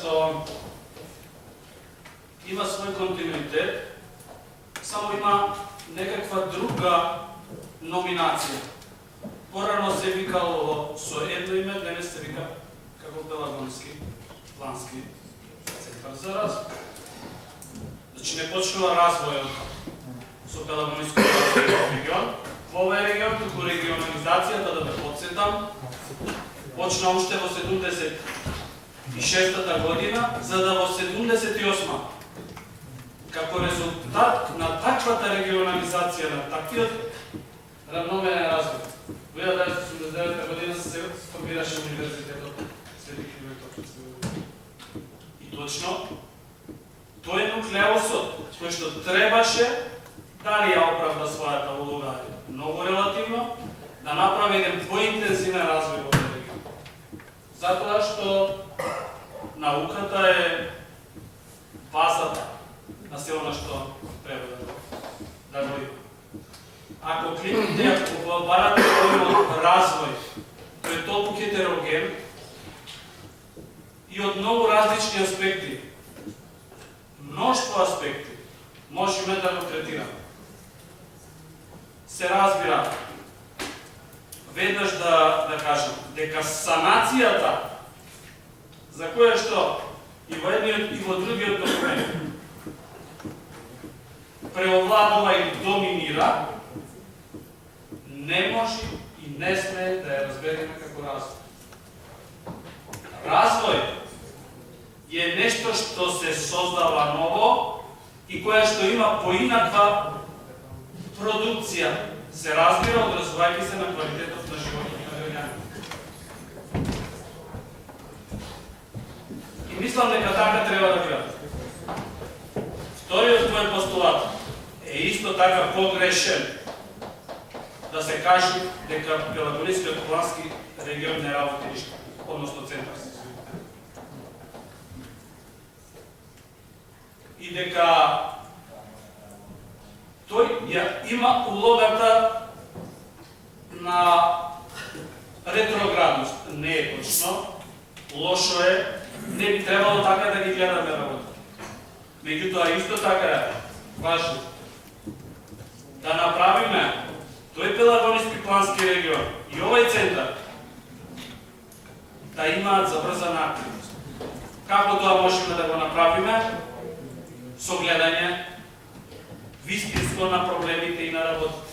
што има свој континуитет, само има некаква друга номинација. Порано се викало со едно име, денес се вика како Пелагонски плански центар за развој. Значи не почнува развојот со Пелагонски регион, во овој регион, туку регионализацијата, да ве потсетам, почна уште во 76-та година, за да во 78-та, како резултат на таквата регионализација, на таквиот равномерен развој, во 1989 година се формираше универзитетот Свети Кирил и Методиј. И точно тој е нуклеусот кој што требаше, дали ја оправда својата улога многу релативно, да направи еден поинтензивен развој во овој регион. Затоа што науката е базата на се она што треба да го има. Ако климите, ако барате тој развој, тој е толку хетероген и од многу различни аспекти, множество аспекти, можеме да го третираме. Се разбира, веднаш да кажам, дека санацијата, за која што и во едниот и во другиот документ преовладува и доминира, не може и не сме да ја разбереме како развој. Развој е нешто што се создава ново и која што има поинаква продукција, се разбира одразувајќи се на квалитетот на животот на луѓето. И мислам дека така треба да гледаме. Вториот мој постулат е исто така погрешен, да се каже дека Пелагонискиот плански регион не работи ништо, односно центар се извини. И дека тој ја има улогата на ретроградност. Не е точно, лошо е, не би требало така да ги гледаме работа. Меѓутоа, исто така е важно да направиме тој Пелагонски плански регион и овој центар да имаат забрзана активност. Како тоа можеме да го направиме? Со гледање вистинско на проблемите и на работите.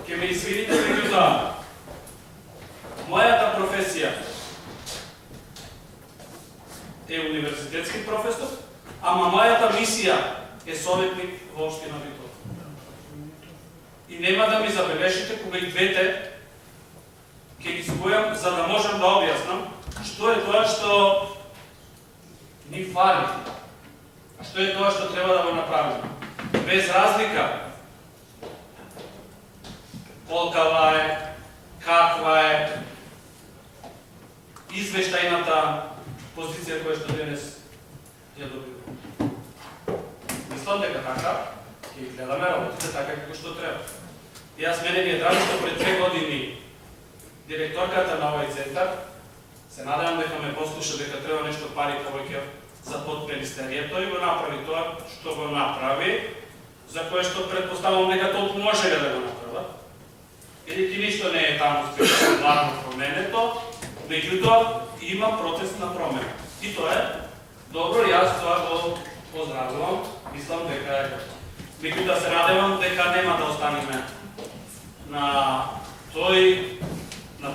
Ке ме извините, меѓутоа, мојата професија е универзитетски професор, ама мојата мисија е советник во општина Битола. И нема да ми забележите кога и двете ќе ги спојам, за да можам да објаснам што е тоа што ни фали, што е тоа што треба да го направиме. Без разлика колкава е, каква е извештајната позиција која што денес ја добива. Мислам дека така ќе ги гледаме работите така како што треба. И јас мене ми е драго што пред 2 години директорката на овој центар, се надевам дека ме послуша дека треба нешто пари повеќе за подминистеријето и го направи тоа што го направи, за кое што предпоставам дека толку можеле да го направат. Или ништо не е таму специјално променето, меѓутоа има процес на промена. И тоа е добро, јас тоа го поздравувам, мислам дека е. Меѓутоа се надевам дека нема да останеме на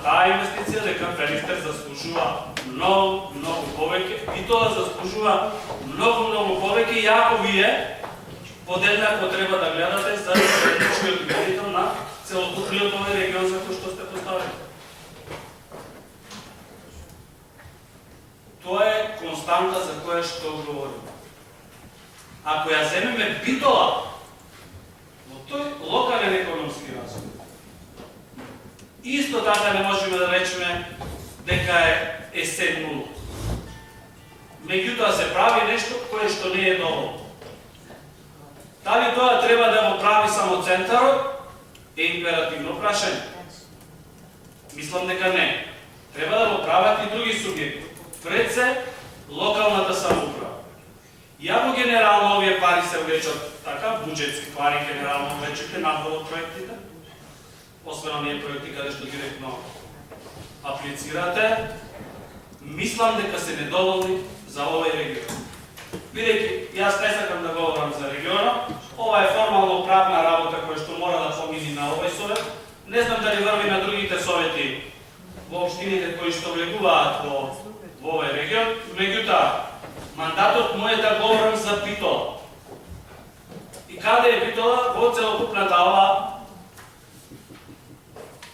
таа инвестиција, дека Пелиштер заслужува многу повеќе и тоа заслужува многу повеќе и ако вие подеднакво треба да гледате за стратешкиот меритум на целокупниот овој регион за кој што сте поставени. Тоа е константа за која што говорим. Ако ја земеме Битола во тој локален економски развој, исто така не можеме да речеме дека е се нула. Меѓутоа се прави нешто кое што не е доволно. Дали тоа треба да го прави само центарот е императивно прашање. Мислам дека не. Треба да го прават и други субјекти. Пред се, локалната самоуправа. Иако генерално овие пари се вречат така, буџетски пари генерално вречете надвор од проектите, освен оние проекти каде што директно аплицирате, мислам дека се недоволни за овој регион. Бидејќи, јас не сакам да говорам за регионот, ова е формално правна работа која што мора да помини на овој совет. Не знам дали врви на другите совети во општините кои што влегуваат во овој регион, меѓутоа, мандатот му е да говорам за Битола. И каде е Битола? Во целокупната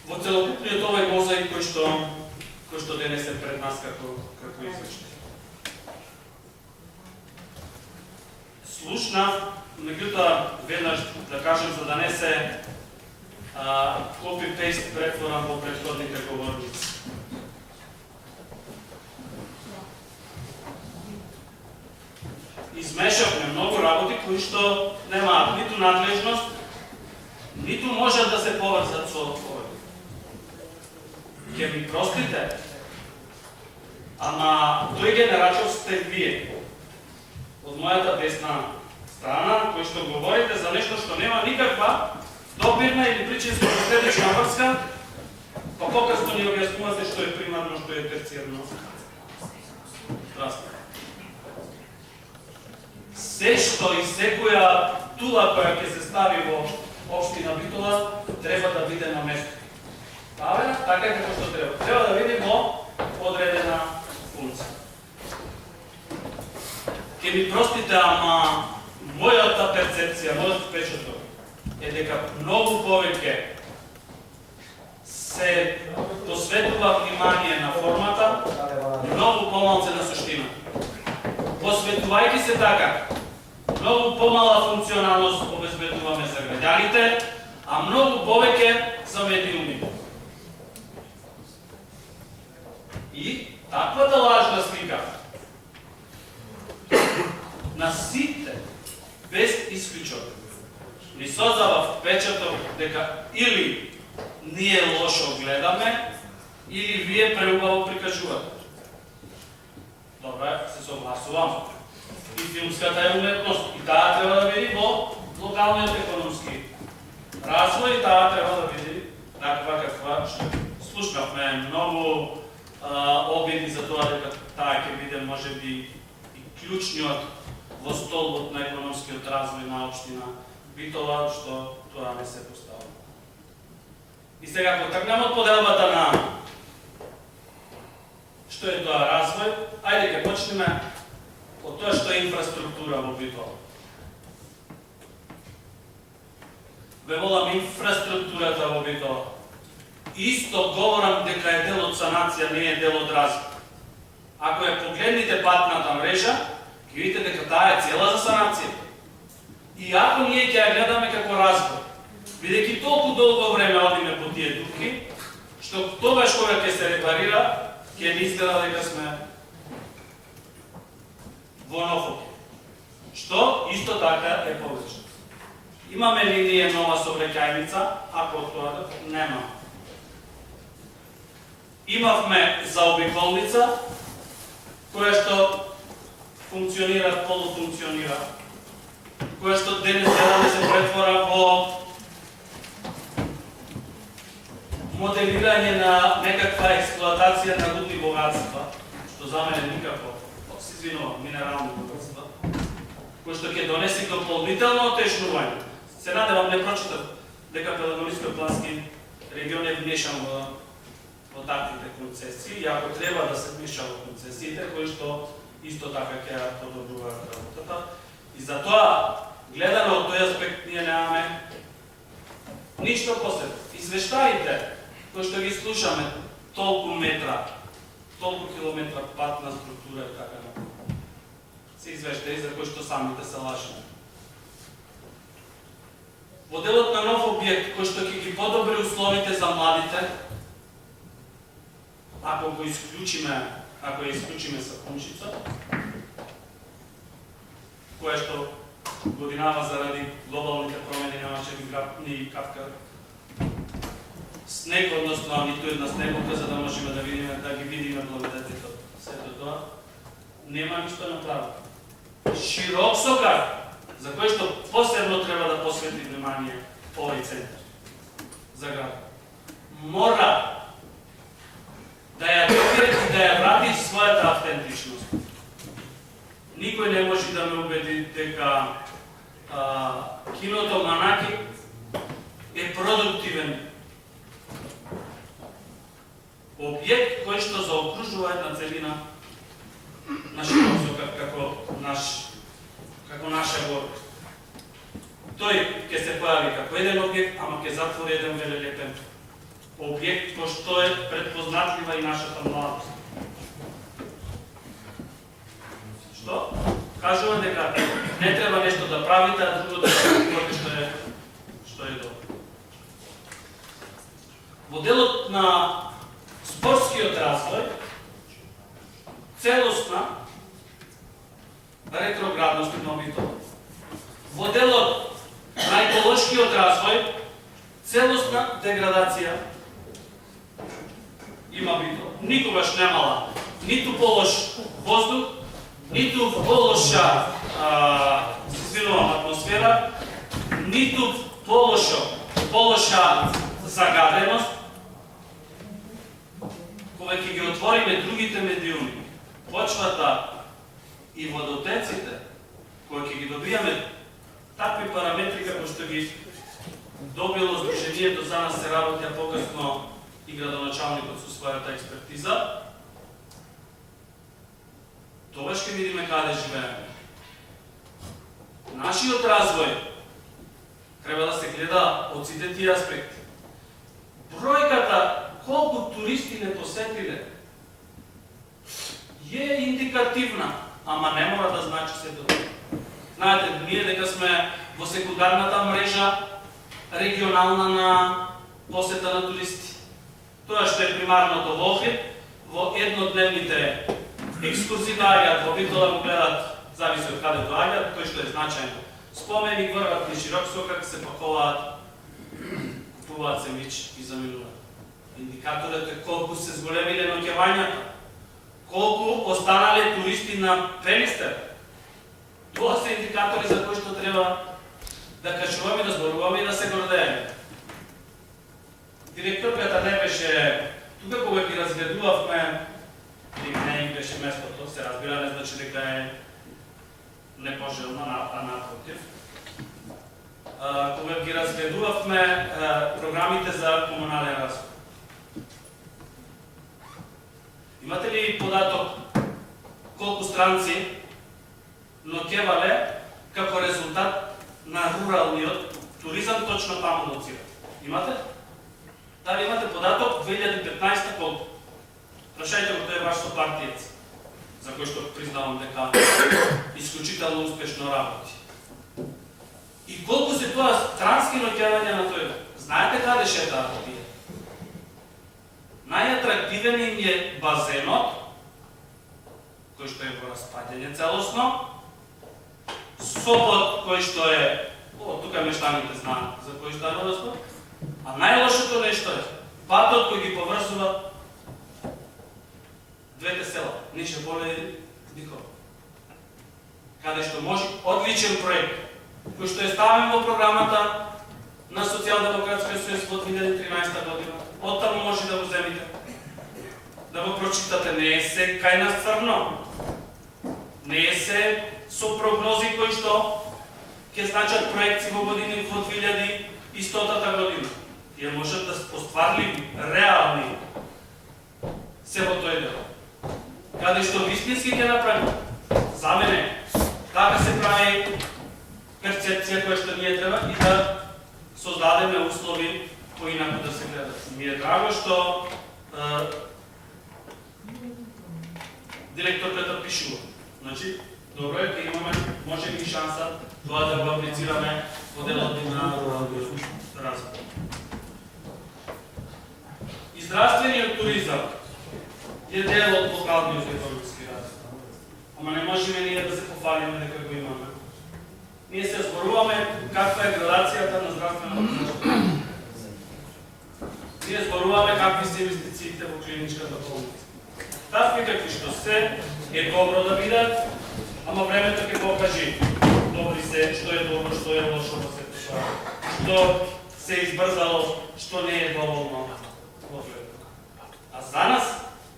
во целокупниот овој мозаик кој што денес е пред нас како извештај. Слушнав, меѓутоа, веднаш да кажем за да не се копи-пейст претворам во претходните говорници. Измешавме многу работи кои што немаат ниту надлежност, ниту можат да се поврзат со овој. Ке ми простите, ама тој генерачов сте вие, од мојата десна страна, кои што говорите за нешто што нема никаква допирна или причинска последична врска, па покасно ни објаснувате што е примарно, што е терцијарно. Се што и секоја тула која ќе се стави во општина Битола треба да биде на место. Правена така како што треба. Треба да биде во одредена функција. Ке ми простите, ама мојата перцепција, мојот впечаток е дека многу повеќе се посветува внимание на формата, многу помалце на суштина. Посветувајќи се така, многу помала функционалност обезбедуваме за граѓаните, а многу повеќе за медиумите. И таквата лажна слика на сите, без исклучок, ни создава впечаток дека или ние лошо гледаме, или вие преубаво прикажувате. Добре, се согласувам. И филмската е уметност, и таа треба да види во локалниот економски развој, и таа треба да види таква каква што слушнавме многу обиди за тоа дека таа ќе биде можеби и клучниот во столбот на економскиот развој на општина Битола, што тоа не се поставува. И сега, ако тргнем од поделбата на што е тоа развој, ајде ќе почнеме од тоа што е инфраструктура во Битола. Ве волам инфраструктурата во Битола. Исто говорам дека е дел од санација, не е дел од развој. Ако ја погледнете патната мрежа, ќе видите дека таа е цела за санација. И ако ние ќе ја гледаме како развој, бидејќи толку долго време одиме по тие дупки, што тогаш кога ќе се репарира, ќе ни изгледа дека сме во нофоки. Што исто така е погрешно. Имаме ли ние нова сообраќајница? Ако тоа нема. Имавме заобиколница, која што функционира, полуфункционира, која што денес гледаме се претвора во моделирање на некаква експлоатација на рудни богатства, што за мене никако, се извинувам, минерални богатства, кој што ќе донесе дополнително отежнување. Се надевам, не прочитав дека Пелагониско-Плански регион е внешан во таквите концесии, и ако треба да се вмеша во концесиите, кои што исто така ќе подобруваат работата. И затоа, гледано од тој аспект, ние немаме ништо посебно. Извештаите кои што ги слушаме, толку метра, толку километра патна структура и така например. Се извештаи за кои што самите се лажеме. Во делот на нов објект кој што ќе ги подобри условите за младите, ако ја исклучиме сапунчица, која што годинава заради глобалните промени немаше ни капка снег, односно ниту една снеговка, за да можеме да видиме да тоа, нема ништо направено. Широк сокар, за кој што посебно треба да посвети внимание овој центар за град. Мора да ја добие и да ја врати својата автентичност. Никој не може да ме убеди дека киното Манаки е продуктивен објект кој што заокружува една целина на широк сокар како наша гордост. Тој ќе се појави како еден објект, ама ќе затвори еден велелепен објект кој што е предпознатлива и нашата младост. Што? Кажува дека не треба нешто да правите, а друго да се говори што е добро. Во делот на спортскиот развој, целосна ретроградност има битова. Во делот на еколошкиот развој, целосна деградација има битова. Никогаш немала ниту полош воздух, ниту полоша атмосфера, ниту полоша загаденост. Кога ќе ги отвориме другите медиуми, почвата и водотеците, кога ќе ги добијаме такви параметри како што ги добило Сдруженијето, за нас се работи, а покасно и градоначалникот со својата експертиза, тогаш ќе видиме каде живееме. Нашиот развој треба да се гледа од сите тие аспекти. Бројката колку туристи не посетиле е индикативна, ама не мора да значи се тоа. Знаете, ние дека сме во секундарната мрежа регионална на посета на туристи. Тоа што е примарното во Охрид, во еднодневните екскурзии доаѓаат, во Битола го гледат, зависи од каде доаѓаат, тој што е значајно. Споменик врват ни широк сокак, се пакуваат, купуваат семички и заминуваат. Индикаторот е колку се зголемиле ноќевањата, колку останале туристи на Пелистер. Тоа се индикатори за кои што треба да кажуваме, да зборуваме и да се гордееме. Директорката не беше тука кога ги разгледувавме, или не им беше местото, се разбира, не значи дека е непожелна, а напротив. Кога ги разгледувавме програмите за комунален разход. Имате ли податок колку странци ноќевале како резултат на руралниот туризам точно таму лоцира? Имате? Дали имате податок 2015 колку? Прашајте го, тој е ваш сопартиец, за кој што признавам дека исклучително успешно работи. И колку се тоа странски ноќевања на тој? Знаете каде шетаат тие? Најатрактивен им е базенот, кој што е во распаѓање целосно, Сопот, кој што е, тука мештаните знаат за кој што е Сопот, а најлошото нешто е патот кој ги поврзува двете села, Нише поле и Дикова. Каде што може одличен проект, кој што е ставен во програмата на Социјалдемократскиот сојуз во 2013 година. Оттаму може да го земите, да го прочитате. Не е се кај нас црно, не е се со прогнози кои што ќе значат проекции во години во 2100 година. Тие можат да остварливи, реални се во тој дел. Каде што вистински ќе направи, за мене, така се прави перцепција која што ние треба и да создадеме услови поинаку да се гледат. Ми е драго што директорката пишува. Значи, добро е да имаме, може би, шанса тоа да го аплицираме во делот на развој. И здравствениот туризам е дел од локалниот економски развој. Ама не можеме ние да се пофалиме дека го имаме. Ние се зборуваме каква е градацијата на здравствената заштита. Ние зборуваме какви се инвестициите во клиничката болница. Такви какви што се е добро да бидат, ама времето ќе покажи добри се, што е добро, што е лошо во светот, што се избрзало, што не е доволно добро. А за нас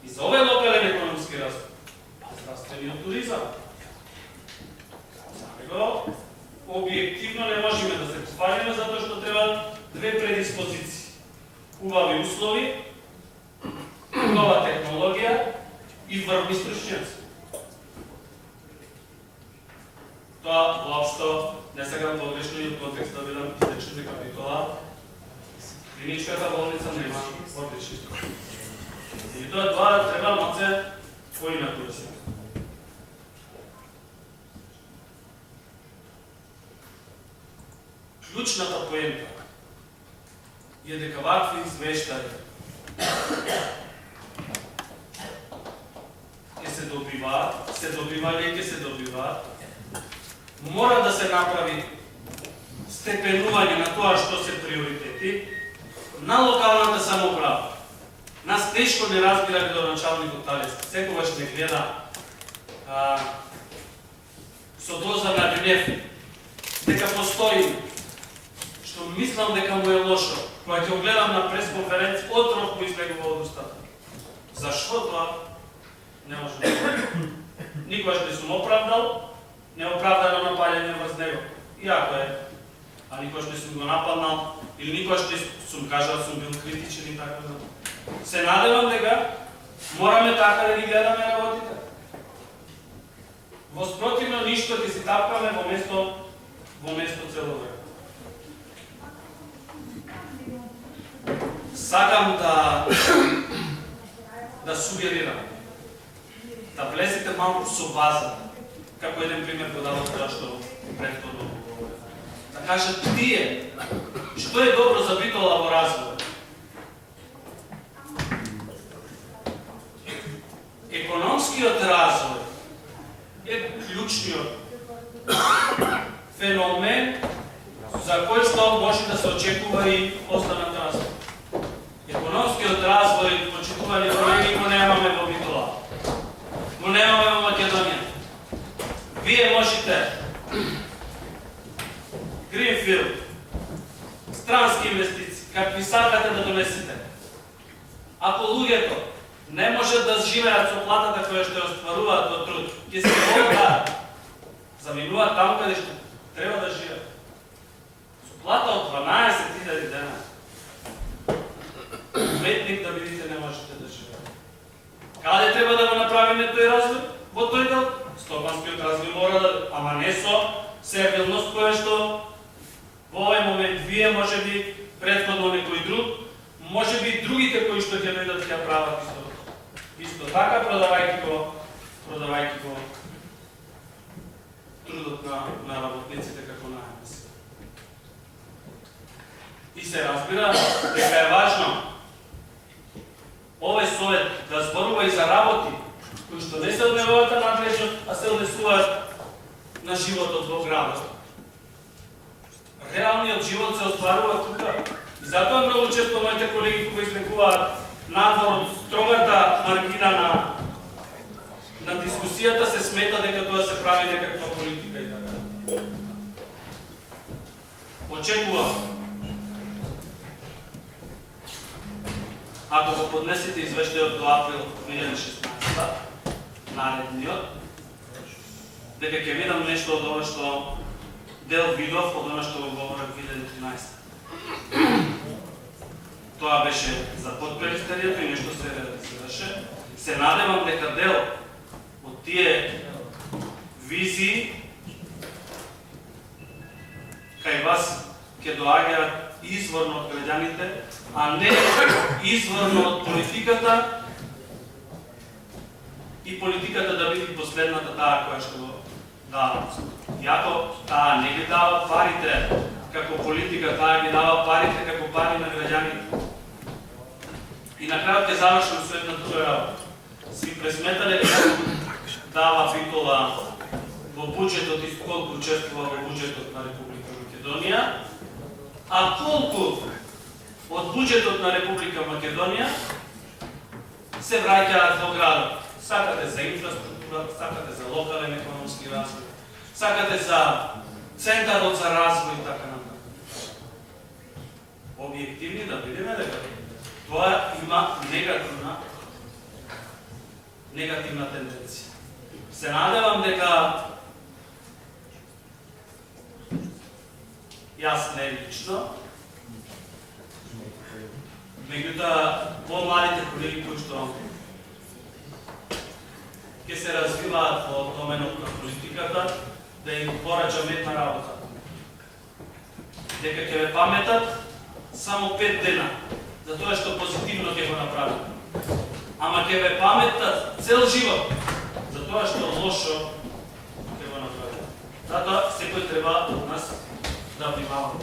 и за овој локален економски развој, здравствениот туризам. За него објективно не можеме да се пофалиме затоа што треба две предиспозиции. Убави услови, нова технологија и врвни стручњаци. Тоа воопшто не сакам погрешно и од контекст да бидам изречен дека при тоа клиничката болница нема одлични стручњаци. И тоа треба малце поинаку да се. Клучната поента е дека вакви извештаи се добиваат и ќе се добиваат, мора да се направи степенување на тоа што се приоритети на локалната самоуправа. Нас тешко не разбира градоначалникот Талевски, секогаш не гледа со доза на гнев дека постои, што мислам дека му е лошо, кога ќе гледам на пресконференција, отров му избегува од устата. Зашто тоа? Не може да го. Никогаш не сум оправдал неоправдано напаѓање врз него. Иако е, а никогаш не сум го нападнал, или никогаш не сум кажал, сум бил критичен и така да. Се надевам дека мораме така да ги гледаме работите. Во спротивно ништо ќе си тапкаме во место цело време. Сакам да сугерирам, да влезете малку со база, како еден пример го дадов тоа што претходно говорев. Да кажат тие, што е добро за Битола во развој. Економскиот развој е клучниот феномен за кој што може да се очекува и останат развој. Економскиот развој, почитувани колеги, го немаме во Битола. Го немаме во Македонија. Вие можете Гринфилд, странски инвестиции, какви сакате да донесете. Ако луѓето не може да живеат со платата која што ја остваруваат од труд, ќе се волгаат, заминуваат таму каде што треба да живеат. Со плата од 12.000 дена. Уметник да видите не можете да живеете. Каде треба да го направиме тој развој? Во тој дел, стопанскиот развој мора да, ама не со сервилност која што во овој момент вие можеби претходно некој друг, можеби другите кои што ќе дојдат ќе прават исто така продавајќи го трудот на работниците како најмес. И се разбира дека е важно овој совет да зборува и за работи кои што не се од неговата надлежност, а се однесуваат на животот во градот. Реалниот живот се остварува тука. И затоа многу често моите колеги кога излекуваат надвор од строгата маргина на дискусијата се смета дека тоа се прави некаква политика и така. Очекувам ако го поднесете извештајот до април 2016, наредниот, дека ќе видам нешто од ова што дел видов од ова што го говорам 2013. Тоа беше за подперистеријата и нешто се реализираше. Се надевам дека дел од тие визии кај вас ќе доаѓаат изворно од граѓаните, а не изворно од политиката и политиката да биде последната таа која што го дава. Иако таа не ги дава парите како политика, таа ги дава парите како пари на граѓаните. И на крајот ќе завршам со една друга работа. Си пресметале како дава Битола во буџетот и колку учествува во буџетот на Република Македонија, а колку од буџетот на Република Македонија се враќаат во градот. Сакате за инфраструктура, сакате за локален економски развој, сакате за центарот за развој и така натаму. Објективни да видиме дека тоа има негативна тенденција. Се надевам дека јас не лично, меѓутоа помладите колеги кои што ќе се развиваат во доменот на политиката, да им порачам една работа. Дека ќе ве паметат само 5 дена, за тоа што позитивно ќе го направи. Ама ќе ве паметат цел живот, за тоа што лошо ќе го направи. Затоа секој треба од нас да внимава.